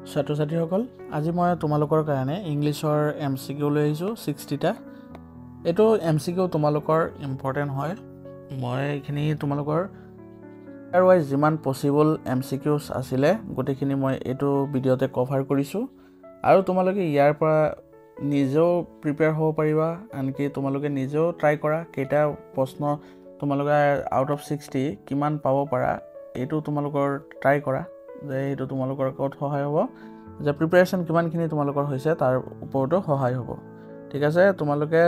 ছাত্ৰ-ছাত্ৰীসকল আজি মই তোমালোকৰ কাৰণে ইংলিছৰ MCQ লৈ আহিছোঁ 60টা এটো MCQ তোমালোকৰ ইম্পৰ্টেন্ট হয় মই এখিনি তোমালোকৰ ইয়াৰ ওয়াইজ যিমান পসিবল MCQs আছিলে গোটেখিনি মই এটো ভিডিওতে কভাৰ কৰিছো আৰু তোমালোকে ইয়াৰ পৰা নিজেও প্ৰিপেয়াৰ হ'ব পাৰিবা আনকি তোমালোকে নিজেও ট্ৰাই কৰা কেটা প্ৰশ্ন তোমালোকে আউট অফ 60 কিমান পাব পাৰা এটো তোমালোকৰ ট্ৰাই কৰা যে এটো তোমালোকৰ কত সহায় হ'ব যে প্ৰিপাৰেচন কিমানখিনি তোমালোকৰ হৈছে তাৰ ওপৰতো সহায় হ'ব ঠিক আছে তোমালোকে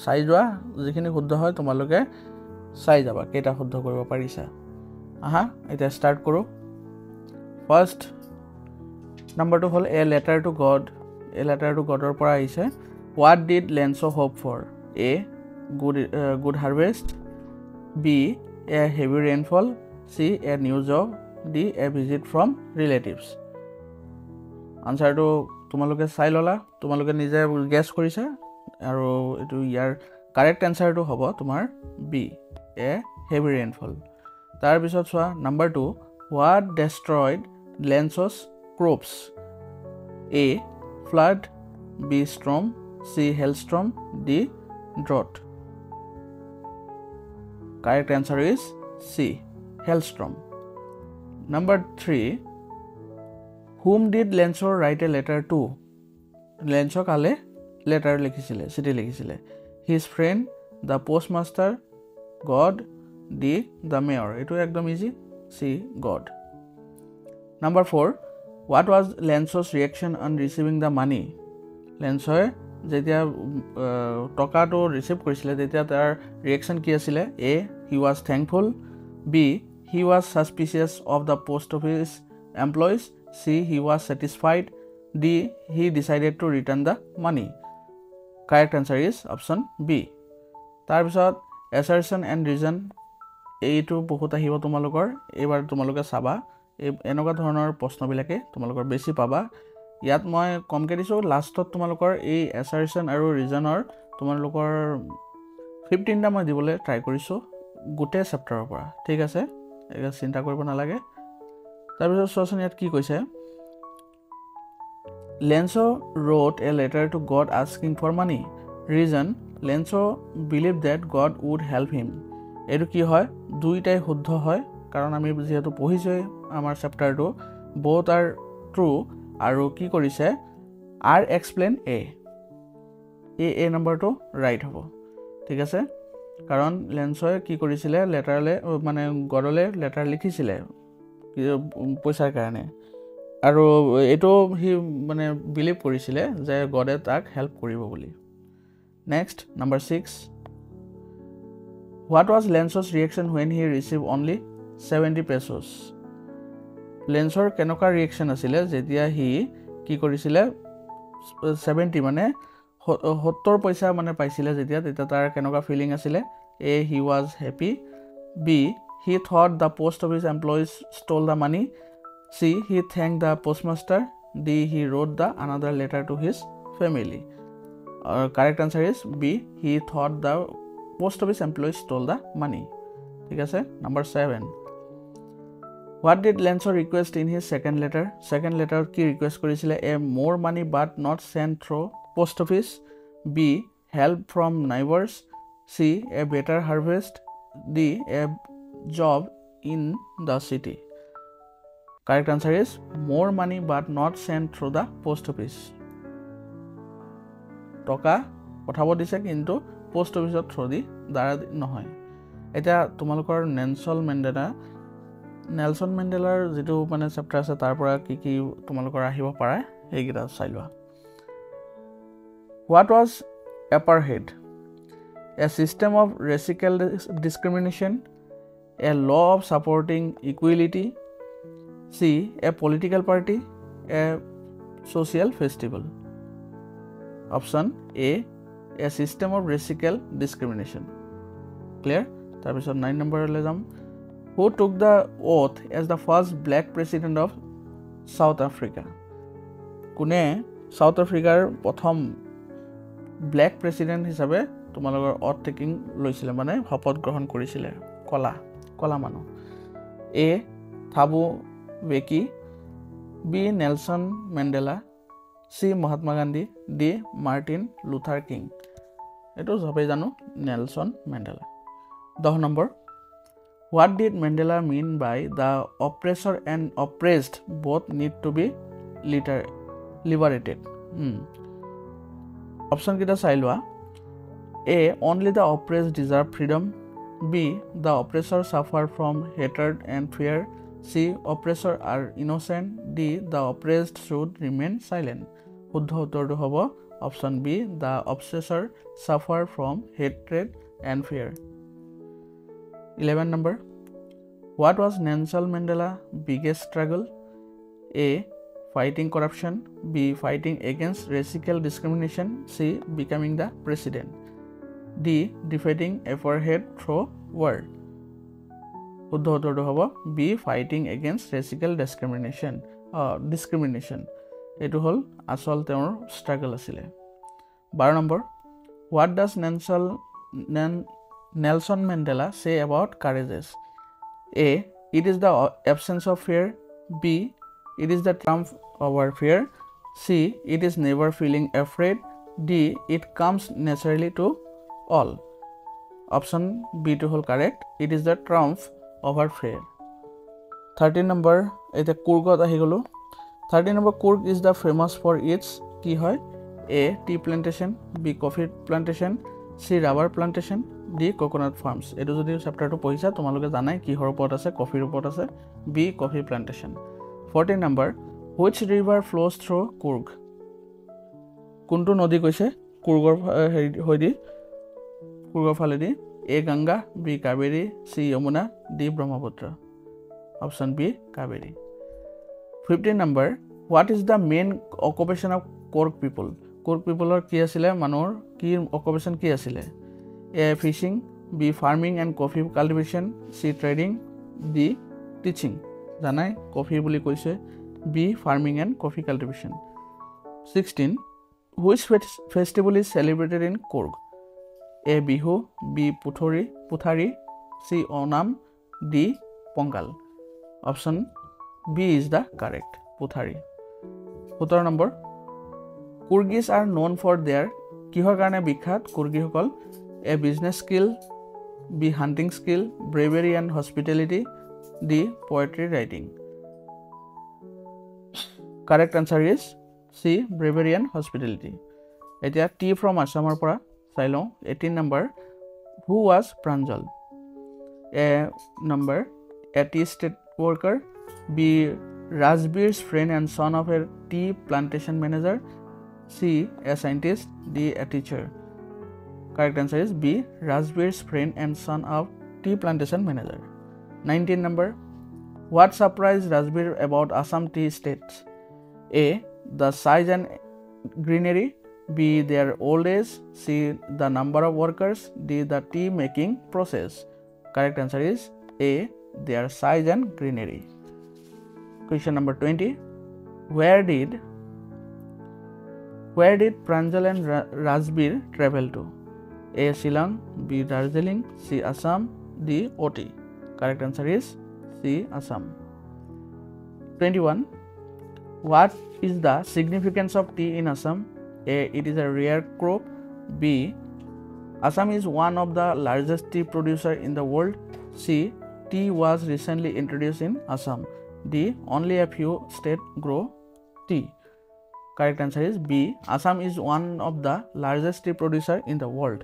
চাই যোৱা যিখিনি শুদ্ধ হয় তোমালোকে চাই যাবা কেটা শুদ্ধ কৰিব পাৰিছা আহা এটা স্টাৰ্ট কৰো ফাৰ্স্ট নাম্বাৰটো হল a letter to God a letter to গডৰ পৰা আহিছে what did Lenso hope for a good harvest b a heavy rainfall c a new job d a visit from relatives answer to তোমালোকে চাই ললা তোমালোকে নিজে গেস কৰিছা আৰু এটো ইয়াৰ কাৰেক্ট आंसर to হ'ব তোমাৰ b a heavy rainfall তাৰ পিছত চোৱা number 2 what destroyed Lenso's crops a flood b storm c hailstorm d drought correct answer is c hailstorm number 3 whom did Lenso write a letter to Lenso কালে letter লিখিছিলে চিঠি লিখিছিলে his friend the postmaster god d the mayor এটো একদম easy c god number 4 what was Lenso's reaction on receiving the money Lenso যেতিয়া টকাটো receive কৰিছিলে তেতিয়া তাৰ ৰিঅ্যাকশন কি আছিল a he was thankful b he was suspicious of the post office employees c he was satisfied d he decided to return the money correct answer is option b তাৰ পিছত assertion and reason এইটো বহুত আহিব তোমালোকৰ এবাৰ তোমালোকে চাবা এনেকুৱা ধৰণৰ প্ৰশ্নবিলাকে তোমালোকৰ বেছি পাবা ইয়াত মই কমকে দিছো লাষ্টত তোমালোকৰ এই assertion আৰু reasonৰ তোমালোকৰ 15 টা মই দিবলৈ ট্ৰাই কৰিছো গোটে চেপ্টাৰৰ পৰা ঠিক আছে এটা চিন্তা কৰিব নালাগে তাৰ পিছত সচন ইয়াত কি কৈছে Lenso wrote a letter to God asking for money reason Lenso believed that God would help him এটো কি হয় দুইটাই শুদ্ধ হয় কাৰণ আমি যেহেতু পঢ়িছো আমাৰ চেপ্টাৰটো both are true আৰু কি কৰিছে are explain a নম্বৰটো ৰাইট হ'ব ঠিক আছে কাৰণ লেন্সয়ে কি কৰিছিলে লেটাৰলে মানে গডলে লেটাৰ লিখিছিলে পইচাৰ কাৰণে আৰু এটো হি মানে বিলিভ কৰিছিলে যে গডে তাক হেল্প কৰিব বুলি next number 6 what was Lenso's reaction when he received only 70 pesos লেন্সৰ কেনকা ৰিঅ্যাকশন আছিল যেতিয়া হি কি কৰিছিলে 70 মানে 70 পইচা মানে পাইছিলে যেতিয়া তেতিয়া তাৰ কেনকা ফিলিং আছিল a he was happy b he thought the post office employees stole the money c he thanked the postmaster d he wrote the another letter to his family correct answer is b he thought the post office employees stole the money ঠিক আছে number 7 what did Lenso request in his second letter কি request কৰিছিলে a more money but not sent through post office b help from neighbors c a better harvest d a job in the city correct answer is more money but not sent through the post office টকা পঠাব দিছে কিন্তু post অফিসত through দি দ্বাৰা নহয় এটা তোমালোকৰ Nelson মেন্ডেলাৰ যেটো মানে চেপ্টাৰ আছে তাৰ পৰা কি তোমালোকৰ আহিব পাৰে এইগিটা চাই লোৱা what was apartheid a system of racial discrimination a law of supporting equality c a political party a social festival option a system of racial discrimination clear তাৰ পিছত 9 নম্বৰলৈ যাম who took the oath as the first black president of South Africa কোনে south আফ্ৰিকাৰ প্ৰথম black president হিচাপে তোমালোকৰ oath taking লৈছিলে মানে শপত গ্ৰহণ কৰিছিলে কলা মানুহ a Thabo Mbeki B. Nelson Mandela, C. Mahatma Gandhi, D. Martin Luther King. এটো সবাই জানো Nelson Mandela 10 number What did Mandela mean by the oppressor and oppressed both need to be liberated? Option kita চাই লোৱা A. Only the oppressed deserve freedom. B. The oppressor suffer from hatred and fear. C. Oppressor are innocent. D. The oppressed should remain silent. শুদ্ধ উত্তৰটো হ'ব option B. The oppressor suffer from hatred and fear. 11 number. What was Nelson Mandela's biggest struggle? A. Fighting corruption. B. Fighting against racial discrimination. C. Becoming the president. D. Defeating apartheid through war. শুদ্ধ উত্তৰটো হ'ব B. Fighting against racial discrimination. এইটো হ'ল আসল তেওঁৰ struggle আছিলে 12 number What does Nelson Mandela say about courage? A. It is the absence of fear. B. It is the triumph over fear. C. It is never feeling afraid. D. It comes naturally to all. Option B to whole correct. It is the triumph over fear. 13 number eta Kurgot ahi golo 13 number Kurg is the famous for its ki hoy A. Tea plantation. B. Coffee plantation. C. Rubber plantation. D. Coconut farms. etu jodi chapter to poisa tomaloke janai ki hor upor ase coffee upor ase B. Coffee plantation. 14 number Which river flows through Kurg? Kuntu nodi koise Kurgor hoidi Kurgor faledi A. Ganga. B. Kaveri. C. Yamuna. D. Brahmaputra. Option B. Kaveri. 15 number What is the main occupation of Kurg people? Kurg people or ki asile manor ki occupation ki asile A. Fishing. B. Farming and coffee cultivation. C. Trading. D. Teaching. Janai coffee boli koise B. Farming and coffee cultivation. 16 Which festival is celebrated in Kurg? A. Bihu. B. Puthari. C. Onam. D. Pongal. Option B is the correct. Puthari. 17 number Kurgis are known for their kihor karone bikhat Kurgi hokol A. Business skill. B. Hunting skill. Bravery and hospitality. D. Poetry writing. Correct answer is C. Bravery and hospitality. Etia T from Assamar pora sailong 18 number Who was Pranjal? A. Number A tea state worker. B. Rajbir's friend and son of a tea plantation manager. C. A scientist. D. A teacher. Correct answer is B. Rajbir's friend and son of tea plantation manager. 19 number What surprised Rajbir about Assam tea states? A. The size and greenery. B. Their old age. C. The number of workers. D. The tea making process. Correct answer is A. Their size and greenery. Question number 20 Where did Pranjal and Rajbir travel to? A. Shillong. B. Darjeeling. C. Assam. D. Oti. Correct answer is C. Assam. 21 What is the significance of tea in Assam? A. It is a rare crop. B. Assam is one of the largest tea producer in the world. C. Tea was recently introduced in Assam. D. Only a few states grow tea. Correct answer is B. Assam is one of the largest tea producer in the world.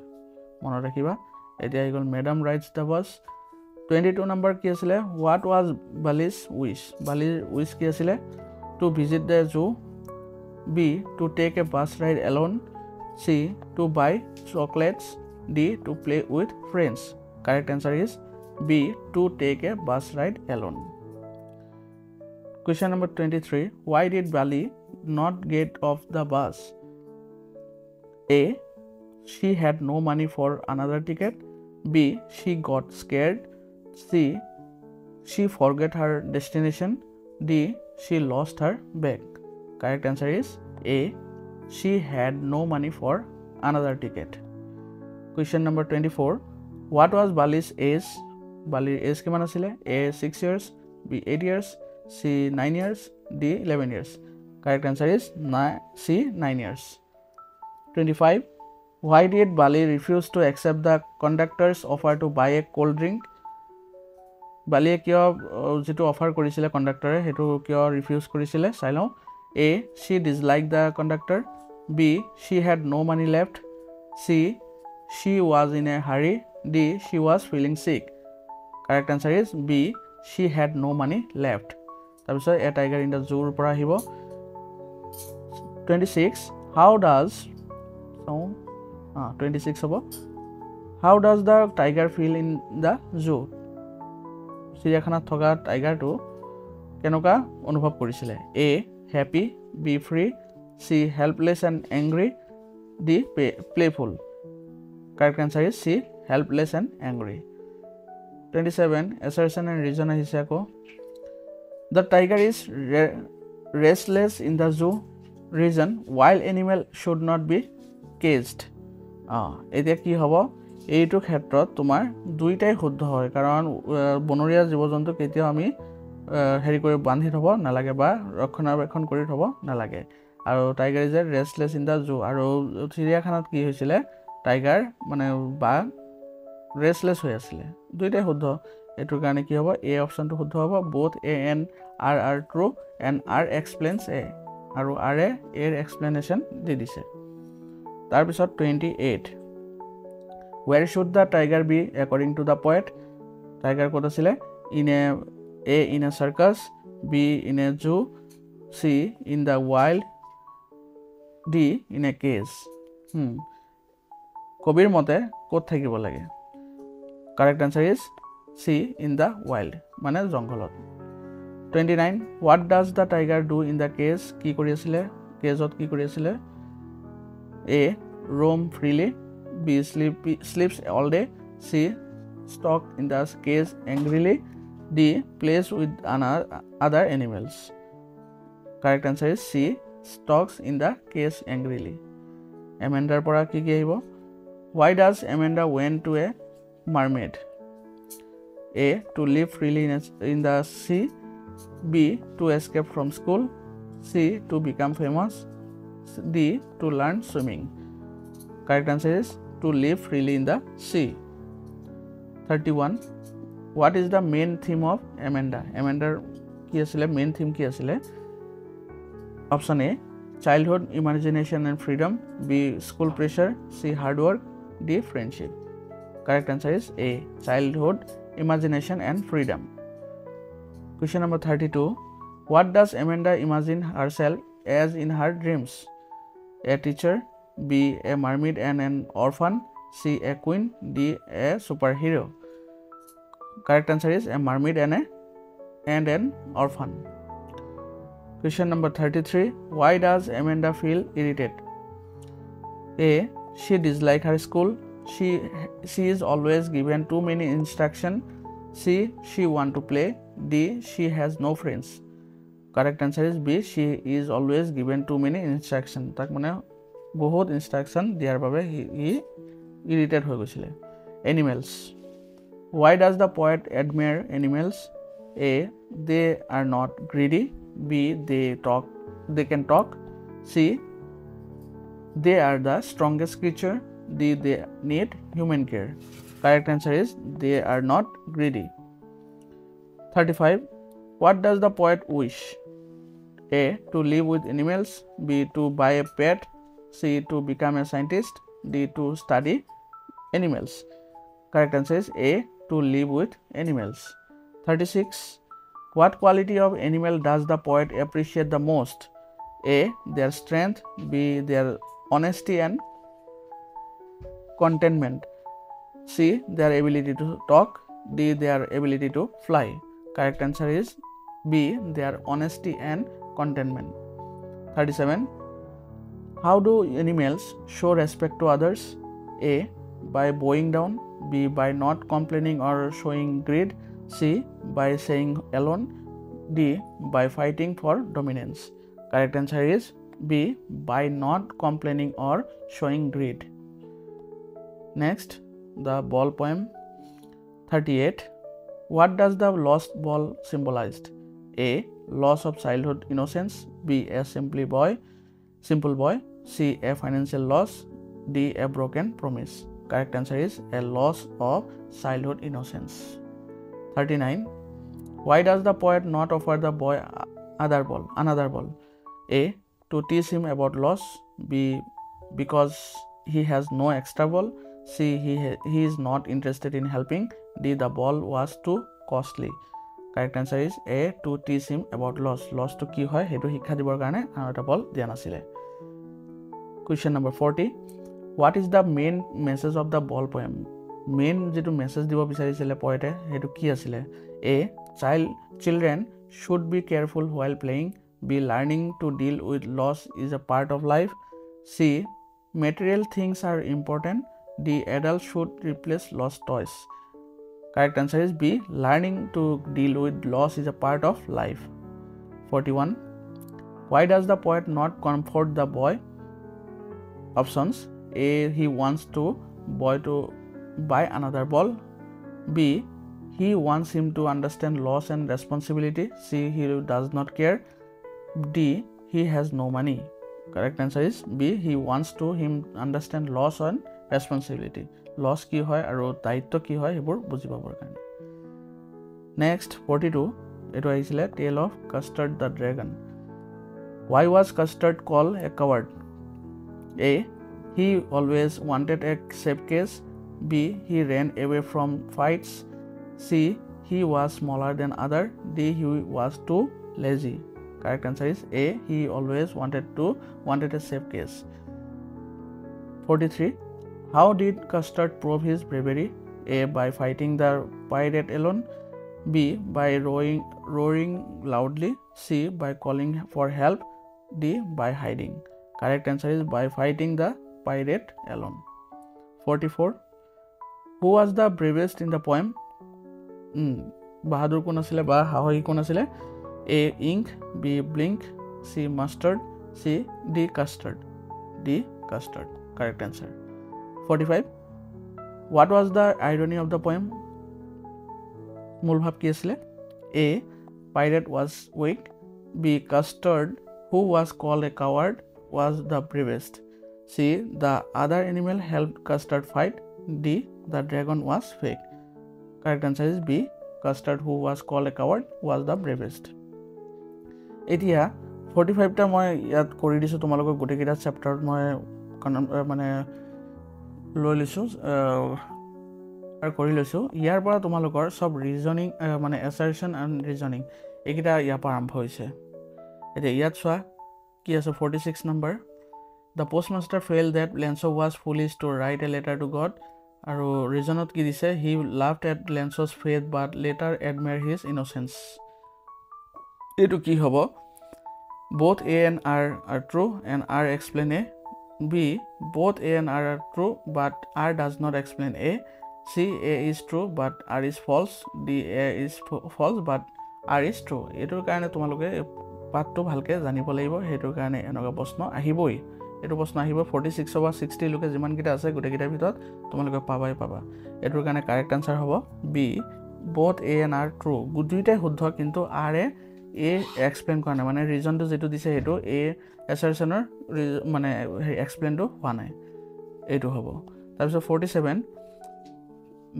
Mona rakhiba. Etia igol Madam rides the bus. 22 number ki asile What was Bali's wish? Bali's wish ki asile To visit the zoo. B. To take a bus ride alone. C. To buy chocolates. D. To play with friends. Correct answer is B. To take a bus ride alone. Question number 23 Why did Bali not get off the bus? A. She had no money for another ticket. B. She got scared. C. She forgot her destination. D. She lost her bag. Correct answer is A. She had no money for another ticket. Question number 24 What was Bali's age? Bali's age kiman asile? A. 6 years. B. 8 years. C. 9 years. D 11 years. Correct answer is C 9 years. 25. Why did Bali refuse to accept the conductor's offer to buy a cold drink? Bali কিয় যেটো offer কৰিছিলে কণ্ডাক্টৰে হেতু কিয় refuse কৰিছিলে চাই লওঁ A she disliked the conductor, B she had no money left, C she was in a hurry, D she was feeling sick. Correct answer is B she had no money left. তাৰপিছত A tiger in the zoo পৰা আহিব 26 how does 26 হ'ব how does the tiger feel in the zoo? চিৰিয়াখানাত থকা টাইগাৰটো কেনেকুৱা অনুভৱ কৰিছিলে A happy, B free, C helpless and angry, D playful. Correct answer is C helpless and angry. 27 assertion and reason আহিছে আকৌ the tiger is restless in the zoo, reason wild animal should not be caged. এতিয়া কি হ'ব এইটো ক্ষেত্ৰত তোমাৰ দুইটাই শুদ্ধ হয় কাৰণ বনৰীয়া জীৱ-জন্তু কেতিয়াও আমি হেৰি কৰি বান্ধি থব নালাগে বা ৰক্ষণাবেক্ষণ কৰি থব নালাগে আৰু tiger is restless in the zoo আৰু চিৰিয়াখানাত কি হৈছিলে টাইগাৰ মানে বা ৰেষ্টলেছ হৈ আছিলে দুইটাই শুদ্ধ এটোৰ কাৰণে কি হ'ব এ অপচনটো শুদ্ধ হ'ব both A and R are true and R explains A আৰু R এ এৰ এক্সপ্লেনেশ্যন দি দিছে তাৰ পিছত 28 where should the tiger be according to the poet? Tiger ক'ত আছিলে in a circus, B in a zoo, C in the wild, D in a cage. কবিৰ মতে ক'ত থাকিব লাগে correct answer is C in the wild মানে জংঘলত 29 what does the tiger do in the cage কি কৰি আছিলে কেজত কি কৰি আছিলে A roam freely, B sleeps all day, C stalks in the cage angrily, D plays with other animals. Correct answer is C stalks in the cage angrily. Amanda pora ki ahibo why does Amanda went to a mermaid? A to live freely in the sea, B to escape from school, C to become famous, D to learn swimming. Correct answer is to live freely in the sea. 31 what is the main theme of Amanda? Amanda ki asile main theme ki asile option A childhood imagination and freedom, B school pressure, C hard work, D friendship. Correct answer is A childhood imagination and freedom. Question number 32 what does Amanda imagine herself as in her dreams? A teacher, B a mermaid and an orphan, C a queen, D a superhero. Correct answer is a mermaid and an orphan. Question number 33 why does Amanda feel irritated? A she dislikes her school, she is always given too many instructions, C she want to play, D she has no friends. Correct answer is B she is always given too many instructions tak mane বহুত instruction দিয়াৰ বাবে হি irritate হৈ গৈছিলে animals why does the poet admire animals? A they are not greedy, B they can talk, C they are the strongest creature, D they need human care. Correct answer is they are not greedy. 35 what does the poet wish? A to live with animals, B to buy a pet, C to become a scientist, D to study animals. Correct answer is A to live with animals. 36 what quality of animal does the poet appreciate the most? A their strength, B their honesty and contentment, C their ability to talk, D their ability to fly. Correct answer is B their honesty and contentment. 37 how do animals show respect to others? A by bowing down, B by not complaining or showing greed, C by saying alone, D by fighting for dominance. Correct answer is B by not complaining or showing greed. Next the ball poem 38 what does the lost ball symbolize? A loss of childhood innocence, B, a simple boy, C, a financial loss, D, a broken promise. Correct answer is a loss of childhood innocence. 39. Why does the poet not offer the boy another ball? A, to teach him about loss, B, because he has no extra ball, C, he is not interested in helping, D, the ball was too costly. Correct answer is A, to teach him about loss. Loss to ki hoy hetu hikha dibor karone aro eta ball dia nasile. Question number 40. What is the main message of the ball poem? Main jetu message dibo bicharisile poete hetu ki asile? A, children should be careful while playing, B, learning to deal with loss is a part of life, C, material things are important, D, adults should replace lost toys. Correct answer is B, learning to deal with loss is a part of life. 41. Why does the poet not comfort the boy? Options: A, he wants to boy to buy another ball, B, he wants him to understand loss and responsibility, C, he does not care, D, he has no money. Correct answer is B, he wants to him understand loss and responsibility. Loss ki hoy aru daitto ki hoy hebur buji pabor karone. Next 42. Eto aisile Tale of Custard the Dragon. Why was Custard called a coward? A, he always wanted a safe case, B, he ran away from fights, C, he was smaller than other, D, he was too lazy. Correct answer is A, he always wanted a safe case. 43. How did Custard prove his bravery? A, by fighting the pirate alone, B, by roaring loudly, C, by calling for help, D, by hiding. Correct answer is by fighting the pirate alone. 44. Who was the bravest in the poem? Bahadur kon asile ba Hahoyi kon asile? A, ink, B, blink, C, mustard, C, D, custard. D, custard. Correct answer. 45. What was the irony of the poem? Mool bhab ki asile? A, pirate was weak, B, Custard, who was called a coward, was the bravest, C, the other animal helped Custard fight, D, the dragon was fake. Correct answer is B, Custard, who was called a coward, was the bravest. Etia 45 ta moi yat kori disu tomalok gote kita chapter moi mane loi lisu আর কৰি লৈছো ইয়াৰ পৰা তোমালোকৰ সব reasoning মানে assertion and reasoning এইকিটা ইয়াৰ পৰা আৰম্ভ হৈছে এতিয়া ইয়াত চোৱা কি আছে 46 number the postmaster felt that Lenso was foolish to write a letter to God আৰু ৰিজনত কি দিছে he laughed at Lenso's faith but later admired his innocence এটো কি হ'ব both A and R are true and R explain A B both A and R are true but R does not explain A C, A is true but R is false. D, A is false but R is true. এটোৰ কাৰণে তোমালোকে পাঠটো ভালকে জানিব লাগিব হেটোৰ কাৰণে এনেকা প্ৰশ্ন আহিবই এটো প্ৰশ্ন আহিব 46 বা 60 লকে যিমান কিটা আছে গুটে কিটাৰ ভিতৰত তোমালোকে পাবাই পাবা এটোৰ কাৰণে কাৰেক্ট আনসাৰ হ'ব B both A and R true দুইটাই শুদ্ধ কিন্তু R এ এক্সপ্লেইন কৰা নাই মানে ৰিজনটো যেটো দিছে হেটো A assertioner মানে এক্সপ্লেইনটো হোৱা নাই এটো হ'ব তাৰপিছত 47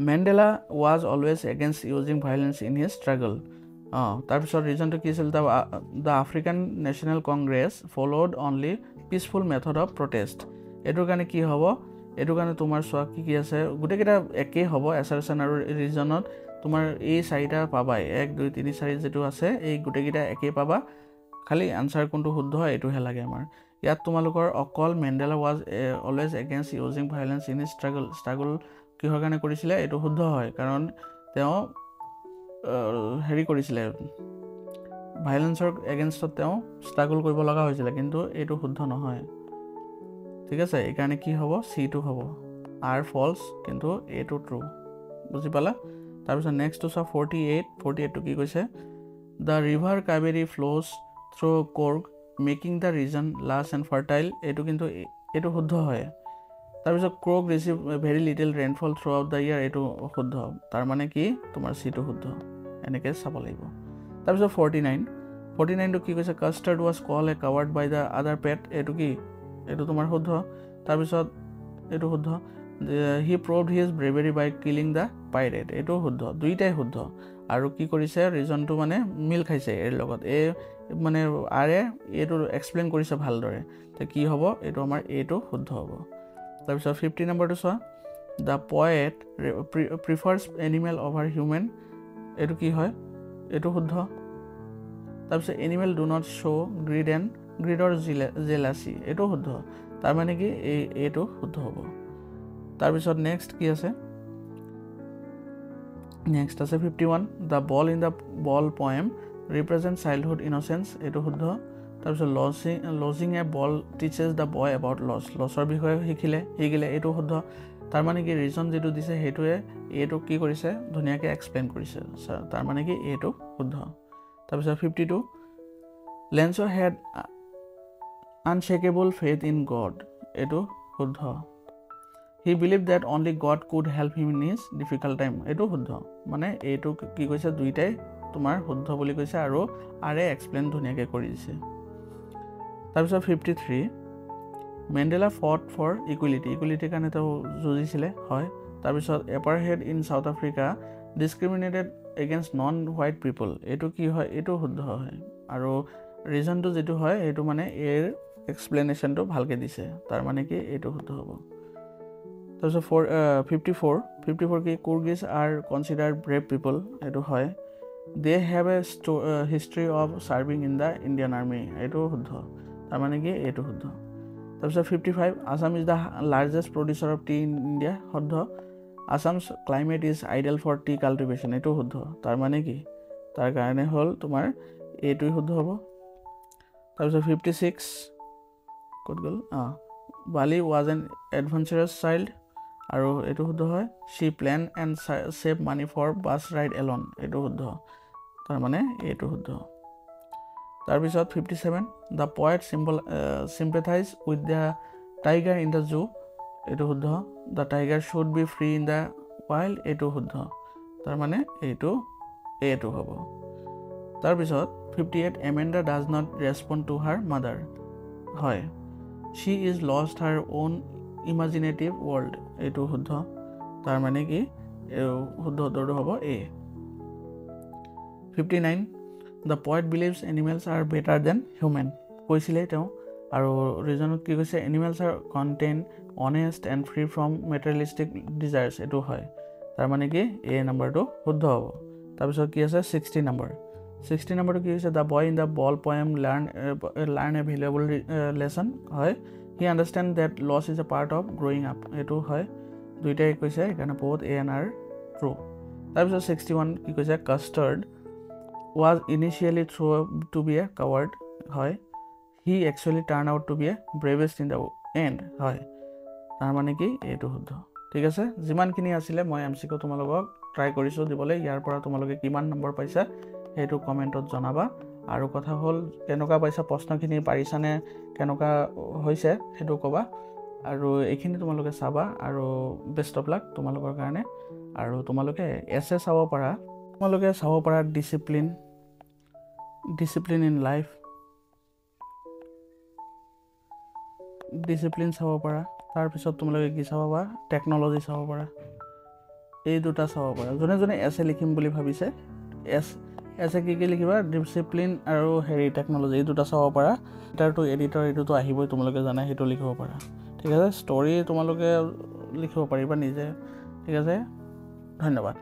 Mandela was always against using violence in his struggle. তাৰপিছত ৰিজনটো কি আছিল the African National Congress followed only peaceful method of protest. এটোৰ কাৰণে কি হ'ব এটোৰ কাৰণে তোমাৰ সোৱা কি আছে গুটে কিটা একে হ'ব assertion আৰু ৰিজনত তোমাৰ এই চাৰিটা পাবা 1 2 3 4 যেটো আছে এই গুটে কিটা একে পাবা খালি আনসাৰ কোনটো শুদ্ধ হয় এটোহে লাগে আমাৰ ইয়াত তোমালোকৰ অকল Mandela was always against using violence in his struggle কিহৰ কাৰণে কৰিছিলে এটো শুদ্ধ হয় কাৰণ তেওঁ হেৰি কৰিছিলে ভায়োলেন্সৰ এগেইনষ্টত তেওঁ ষ্ট্ৰাগল কৰিব লগা হৈছিল কিন্তু এটো শুদ্ধ নহয় ঠিক আছে এই কাৰণে কি হ'ব সি টো হ'ব আৰ ফলস কিন্তু এটো ট্ৰু বুজি পালা তাৰপিছত নেক্সট টু 48 টো কি কৈছে the river Kaveri flows through Korg making the region lush and fertile এটো কিন্তু এটো শুদ্ধ হয় তাৰপিছত Korg receive very little rainfall throughout the year এটো শুদ্ধ তাৰ মানে কি তোমাৰ সি টো শুদ্ধ এনেকে চাব লাগিব তাৰপিছত 49 49 টো কি কৈছে Custard was call a coward by the other pet এইটো কি এইটো তোমাৰ শুদ্ধ তাৰপিছত এইটো শুদ্ধ he proved his bravery by killing the pirate এইটো শুদ্ধ দুইটাই শুদ্ধ আৰু কি কৰিছে ৰিজনটো মানে মিল খাইছে এৰ লগত এ মানে আৰে এইটো এক্সপ্লেইন কৰিছে ভালদৰে তে কি হ'ব এইটো আমাৰ এটো শুদ্ধ হ'ব তাৰপিছত 50 নম্বৰটো চোৱা the poet prefers animal over human এইটো কি হয় এইটো শুদ্ধ তাৰপিছত এনিমেল ডু নট শ্ব' গ্ৰীডৰ জেলাচি এইটো শুদ্ধ তাৰ মানে কি এইটো শুদ্ধ হ'ব তাৰপিছত নেক্সট কি আছে নেক্সট আছে 51 the ball in the ball poem represent childhood innocence এইটো শুদ্ধ তাৰপিছত losing a ball teaches the boy about লছৰ বিষয়ে শিকিলে এইটো শুদ্ধ তাৰ মানে কি ৰিজন যিটো দিছে সেইটোৱে এইটো কি কৰিছে ধুনীয়াকৈ এক্সপ্লেইন কৰিছে তাৰ মানে কি এইটো শুদ্ধ তাৰপিছত 52 লেঞ্চৰ head unshakeable faith in god এইটো শুদ্ধ হি believe date only god could help him in his difficult time এইটো শুদ্ধ মানে এইটো কি কৈছে দুইটাই তোমাৰ শুদ্ধ বুলি কৈছে আৰু আৰে এক্সপ্লেইন ধুনীয়াকৈ কৰি দিছে তাৰপিছত 53 মেণ্ডেলা ফট ফৰ ইকুৱেলিটিৰ কাৰণে তেওঁ যুঁজিছিলে হয় তাৰপিছত apartheid in South Africa discriminated against non white people এইটো কি হয় এইটো শুদ্ধ হয় আৰু ৰিজনটো যিটো হয় এইটো মানে এৰ এক্সপ্লেনেশ্যনটো ভালকৈ দিছে তাৰ মানে কি এইটো শুদ্ধ হ'ব তাৰপিছত 54 কি Coorgis are considered brave people এইটো হয় they have a history of serving in the Indian army এইটো শুদ্ধ তাৰ মানে কি এইটো শুদ্ধ তাৰপিছত 55 Assam is the largest producer of tea in India শুদ্ধ Assam's climate is ideal for tea cultivation এইটো শুদ্ধ তাৰ মানে কি তাৰ কাৰণে হ'ল তোমাৰ এইটোৱে শুদ্ধ হ'ব তাৰপিছত 56 ক'ত গ'ল Valli was an adventurous child আৰু এইটো শুদ্ধ হয় she plan and save money for bus ride alone এইটো শুদ্ধ তাৰ মানে এইটো শুদ্ধ তাৰপিছত 57 the poet sympathize with the tiger in the zoo এইটো শুদ্ধ the tiger should be free in the wild এইটো শুদ্ধ তাৰ মানে এইটো হ'ব তাৰপিছত 58 Amanda does not respond to her mother হয় she is lost her on imaginative world এইটো শুদ্ধ তাৰ মানে কি শুদ্ধ উত্তৰটো হ'ব A 59 the poet believes animals are better than human কৈছিলে তেওঁ আৰু ৰিজনত কি কৈছে animals are contain honest and free from materialistic desires এইটো হয় তাৰ মানে কি এ নম্বৰটো শুদ্ধ হ'ব তাৰপিছত কি আছে 60 নম্বৰটো কি হৈছে the boy in the ball poem learn a valuable lesson হয় he understand that loss is a part of growing up এইটো হয় দুইটাই কৈছে সেইকাৰণে বহুত এ এন আৰ ট্ৰু তাৰপিছত 61 কি কৈছে Custard was initially thought to be a coward হয় he actually turn out to be a bravest in the end হয় তাৰ মানে কি এইটো শুদ্ধ ঠিক আছে যিমানখিনি আছিলে মই MCQ তোমালোকক ট্ৰাই কৰিছোঁ দিবলৈ ইয়াৰ পৰা তোমালোকে কিমান নম্বৰ পাইছা সেইটো কমেণ্টত জনাবা আৰু কথা হ'ল কেনেকুৱা পাইছা প্ৰশ্নখিনি পাৰিছানে কেনেকুৱা হৈছে সেইটো ক'বা আৰু এইখিনি তোমালোকে চাবা আৰু বেষ্ট অফ লাক তোমালোকৰ কাৰণে আৰু তোমালোকে এছে চাব পাৰা ডিচিপ্লিন ইন লাইফ ডিচিপ্লিন চাব পাৰা তাৰপিছত তোমালোকে কি চাব পাৰা টেকন'লজি চাব পাৰা এই দুটা চাব পাৰা যোনে এছে লিখিম বুলি ভাবিছে এছে কি লিখিবা ডিচিপ্লিন আৰু টেকন'লজি এই দুটা চাব পাৰা এডিটৰ এইটোতো আহিবই তোমালোকে জানা সেইটো লিখিব পাৰা ঠিক আছে ষ্টৰি তোমালোকে লিখিব পাৰিবা নিজে ঠিক আছে ধন্যবাদ